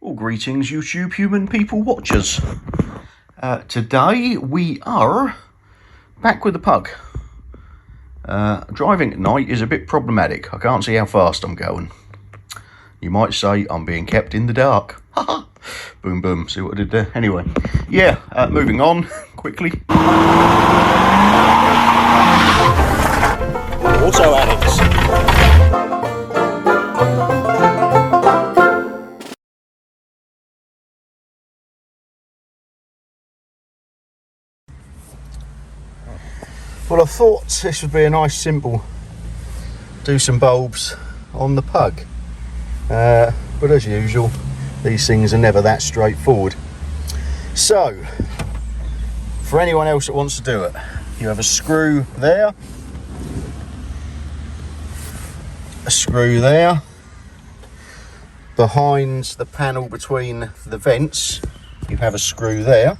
Well, greetings YouTube human people watchers. Today we are back with the Pug. Driving at night is a bit problematic. I can't see how fast I'm going. You might say I'm being kept in the dark. Boom boom, see what I did there? Anyway, yeah, moving on quickly. Auto addicts. Well, I thought this would be a nice simple do some bulbs on the Pug, but as usual these things are never that straightforward. So for anyone else that wants to do it, you have a screw there, a screw there, behind the panel between the vents you have a screw there.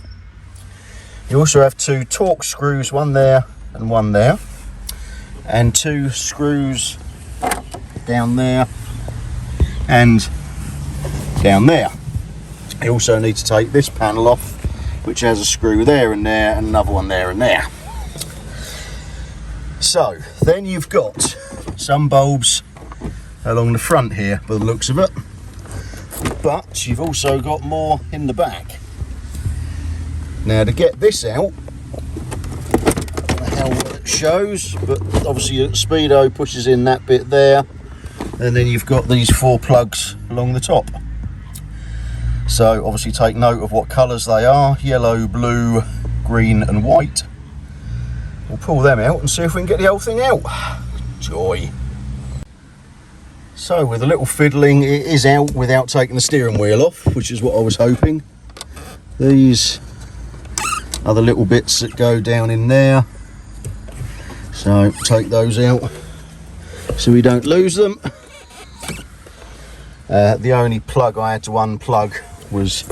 You also have two torque screws, one there and one there, and two screws down there and down there. You also need to take this panel off, which has a screw there and another one there and there. So then you've got some bulbs along the front here by the looks of it, but you've also got more in the back. Now to get this out, how well it shows, but obviously the speedo pushes in that bit there, and then you've got these four plugs along the top. So obviously take note of what colours they are: yellow, blue, green and white. We'll pull them out and see if we can get the whole thing out. Joy. So with a little fiddling it is out without taking the steering wheel off, which is what I was hoping. These are the little bits that go down in there. So take those out so we don't lose them. The only plug I had to unplug was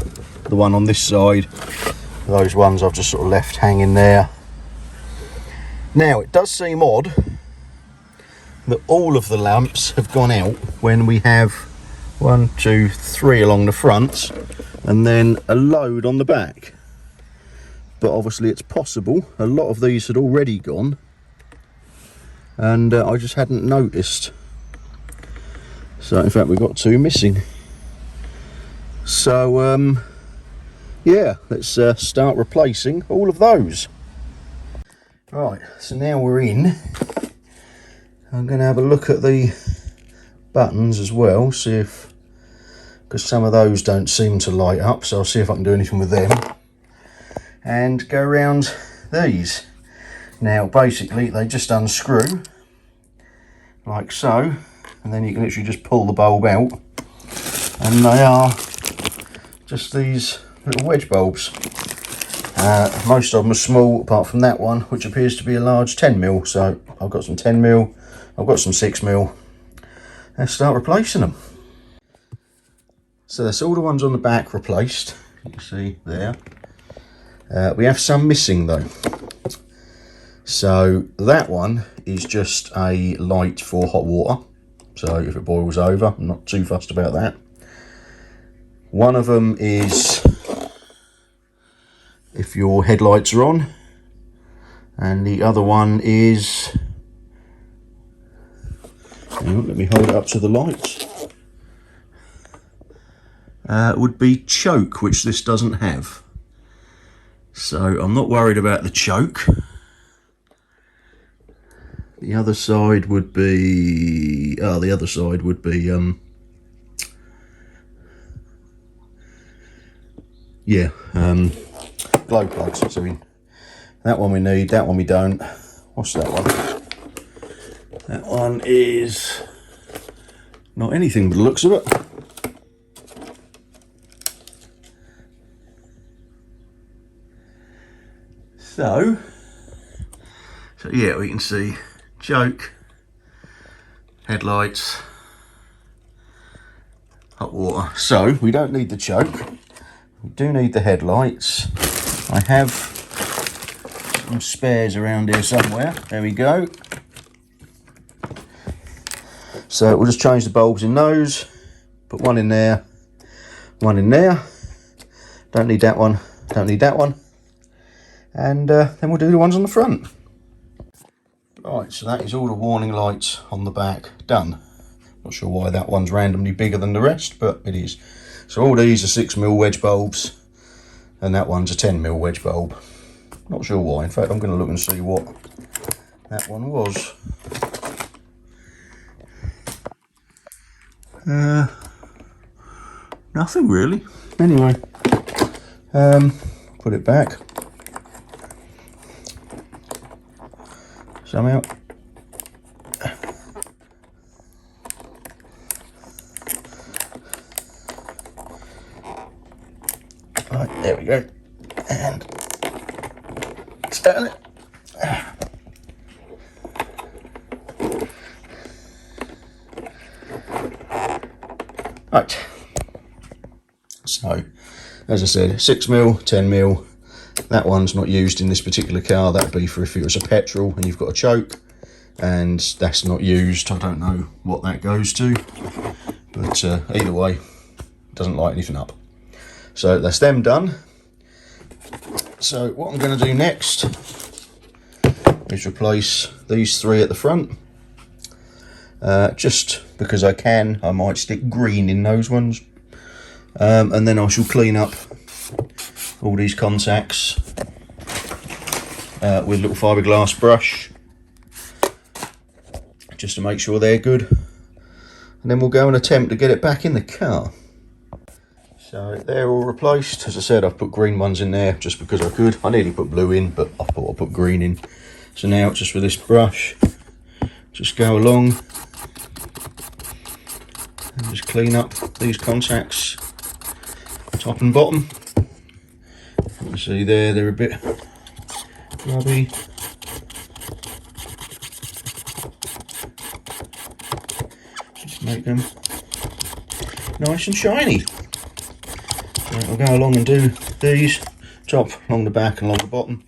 the one on this side. Those ones I've just sort of left hanging there. Now it does seem odd that all of the lamps have gone out when we have 1, 2, 3 along the front and then a load on the back. But obviously it's possible a lot of these had already gone and I just hadn't noticed. So in fact we've got 2 missing. So yeah, let's start replacing all of those. Right, so now we're in. I'm going to have a look at the buttons as well, see if, because some of those don't seem to light up, so I'll see if I can do anything with them. And go around these. Now basically they just unscrew like so, and then you can literally just pull the bulb out, and they are just these little wedge bulbs. Most of them are small apart from that one, which appears to be a large 10mm. So I've got some 10mm, I've got some 6mm. Let's start replacing them. So that's all the ones on the back replaced, you can see there. We have some missing though. So that one is just a light for hot water, so if it boils over, I'm not too fussed about that. One of them is if your headlights are on, and the other one is, hang on, let me hold it up to the light, would be choke, which this doesn't have. So I'm not worried about the choke. The other side would be, the other side would be, glow plugs. So that one we need, that one we don't. What's that one? That one is not anything but the looks of it. So yeah, we can see choke, headlights, hot water. So we don't need the choke, we do need the headlights. I have some spares around here somewhere. There we go. So we'll just change the bulbs in those, put one in there, one in there. Don't need that one, don't need that one. And then we'll do the ones on the front. Right, so that is all the warning lights on the back done. Not sure why that one's randomly bigger than the rest, but it is. So all these are 6mm wedge bulbs, and that one's a 10mm wedge bulb. Not sure why. In fact, I'm going to look and see what that one was. Nothing really. Anyway, put it back. Somehow. Right, there we go. And turn it. Right. So, as I said, 6mm, 10mm. That one's not used in this particular car. That'd be for if it was a petrol and you've got a choke, and that's not used. I don't know what that goes to, but either way, it doesn't light anything up. So that's them done. So what I'm going to do next is replace these three at the front. Just because I can, I might stick green in those ones, and then I shall clean up all these contacts with a little fiberglass brush, just to make sure they're good, and then we'll go and attempt to get it back in the car. So they're all replaced. As I said, I've put green ones in there just because I could. I nearly put blue in, but I thought I'd put green in. So now it's just with this brush, just go along and just clean up these contacts, top and bottom. You can see there, they're a bit grubby. Just make them nice and shiny. So I'll go along and do these, top along the back and along the bottom.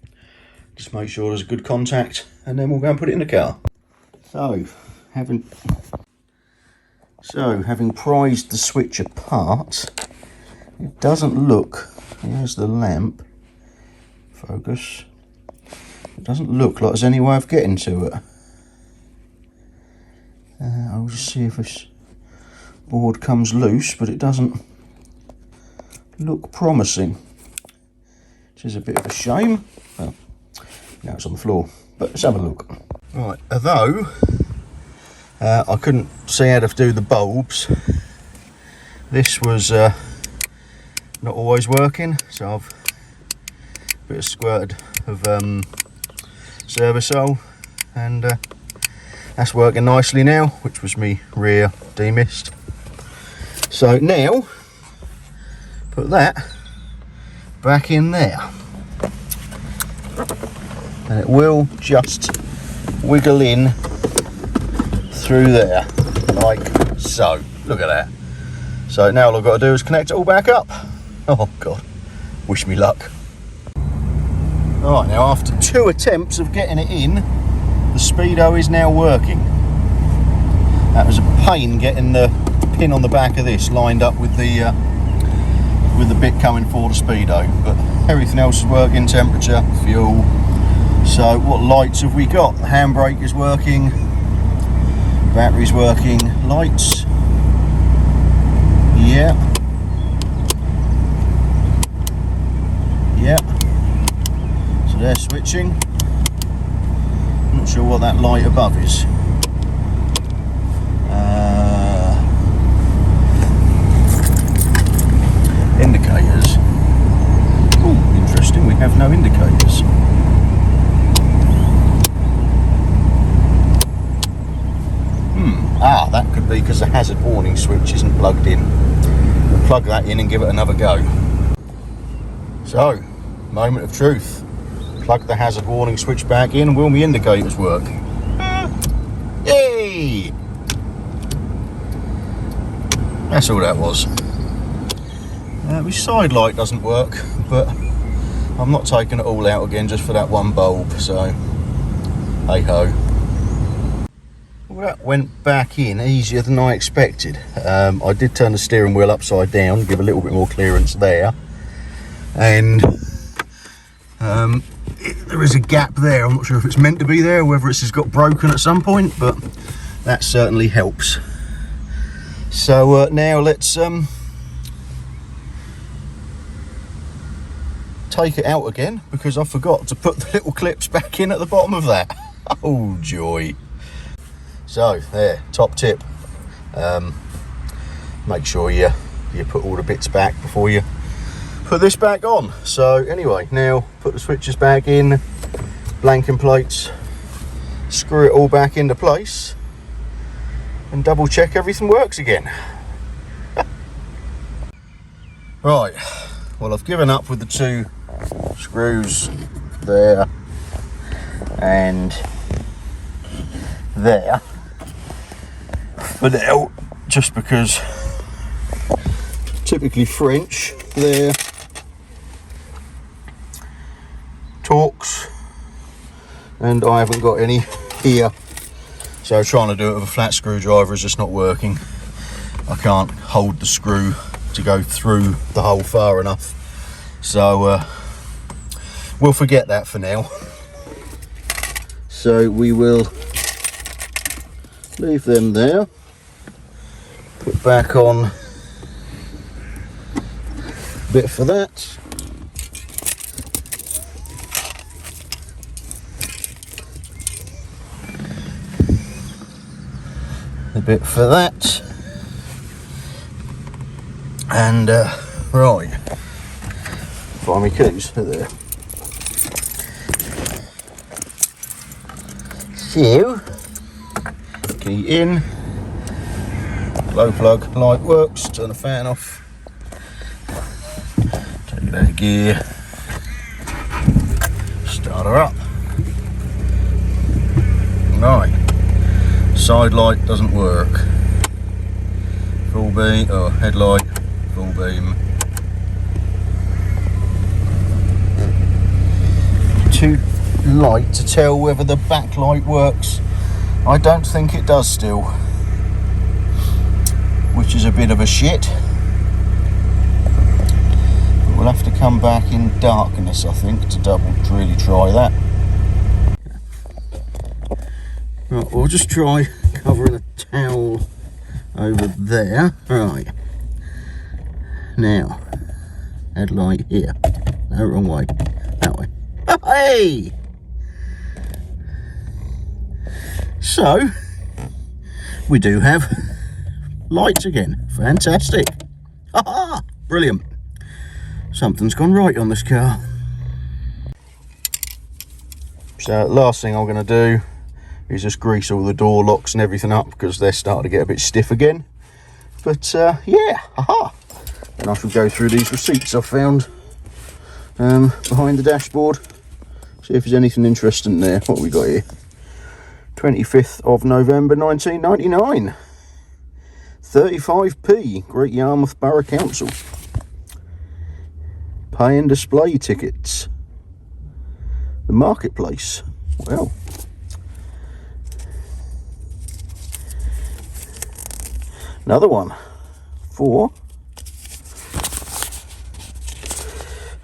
Just make sure there's a good contact, and then we'll go and put it in the car. So, having prized the switch apart, it doesn't look, here's the lamp, focus, it doesn't look like there's any way of getting to it. I'll just see if this board comes loose, but it doesn't look promising, which is a bit of a shame. Well, now it's on the floor, but let's have a look. Right, although I couldn't see how to do the bulbs, this was not always working, so I've a bit of squirted of Servicol, and that's working nicely now, which was me rear demist. So now put that back in there, and it will just wiggle in through there like so. Look at that. So now all I've got to do is connect it all back up. Oh god, wish me luck. Alright, now after 2 attempts of getting it in, the speedo is now working. That was a pain getting the pin on the back of this lined up with the bit coming for the speedo, but everything else is working, temperature, fuel. So what lights have we got? The handbrake is working, battery's working, lights, yeah, so they're switching. I'm not sure what that light above is. Indicators. Oh, interesting, we have no indicators. That could be because the hazard warning switch isn't plugged in. We'll plug that in and give it another go. So, moment of truth. Plug the hazard warning switch back in, and will my indicators work? Yay! That's all that was. My side light doesn't work, but I'm not taking it all out again just for that one bulb, so hey ho. Well, that went back in easier than I expected. I did turn the steering wheel upside down, give a little bit more clearance there, and there is a gap there. I'm not sure if it's meant to be there or whether it's just got broken at some point, but that certainly helps. So now let's take it out again, because I forgot to put the little clips back in at the bottom of that. Oh joy. So there, top tip, make sure you put all the bits back before you put this back on. So anyway, now put the switches back in, blanking plates, screw it all back into place, and double check everything works again. Right, well, I've given up with the 2 screws there and there for now, just because typically French there torques and I haven't got any here, so trying to do it with a flat screwdriver is just not working. I can't hold the screw to go through the hole far enough, so we'll forget that for now. So we will leave them there, put back on a bit for that, a bit for that, and right, find my keys, they're there. So, key in, glow plug light works, turn the fan off, take that gear, start her up. Right, side light doesn't work, full beam, or headlight, full beam. Too light to tell whether the backlight works. I don't think it does still, which is a bit of a shit. But we'll have to come back in darkness, I think, to really try that. Right, we'll just try covering a towel over there. Right, now headlight here, no, wrong way, that way. Hey! So we do have lights again. Fantastic. Ha-ha! Brilliant. Something's gone right on this car. So last thing I'm going to do is just grease all the door locks and everything up, because they're starting to get a bit stiff again. But yeah, haha. And I shall go through these receipts I've found behind the dashboard. See if there's anything interesting there. What have we got here? 25th of November 1999. 35p, Great Yarmouth Borough Council. Pay and display tickets. The marketplace. Well. Another one. For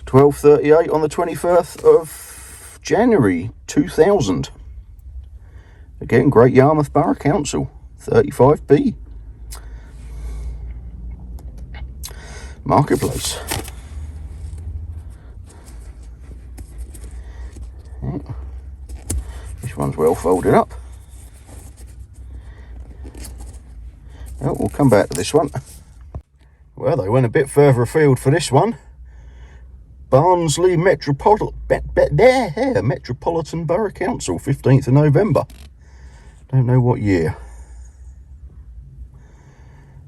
12:38 on the 21st of January 2000. Again, Great Yarmouth Borough Council, 35p. Marketplace. This one's well folded up. Oh, we'll come back to this one. Well, they went a bit further afield for this one. Barnsley Metropolitan Borough Council, 15th of November. Don't know what year.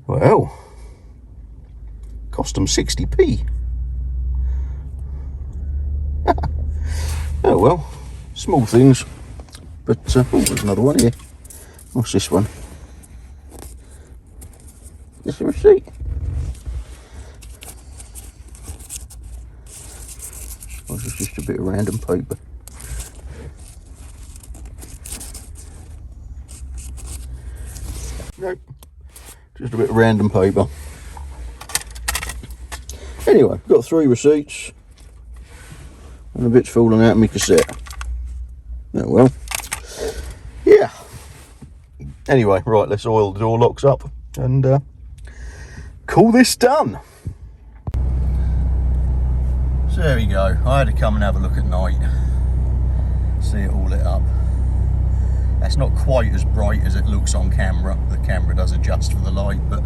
Well, cost them 60p. Oh well, small things. But, oh, there's another one here. What's this one? It's a receipt. Or is this just a bit of random paper? a bit of random paper. Anyway, got 3 receipts. And a bit's falling out of my cassette. Oh well. Yeah. Anyway, right, let's oil the door locks up and call this done. So there we go. I had to come and have a look at night. See it all lit up. That's not quite as bright as it looks on camera. The camera does adjust for the light, but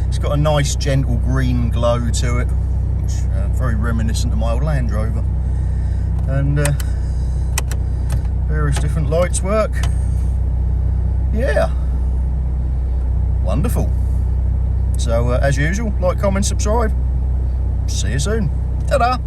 it's got a nice gentle green glow to it, which very reminiscent of my old Land Rover. And various different lights work. Yeah, wonderful. So as usual, like, comment, subscribe. See you soon. Ta-da!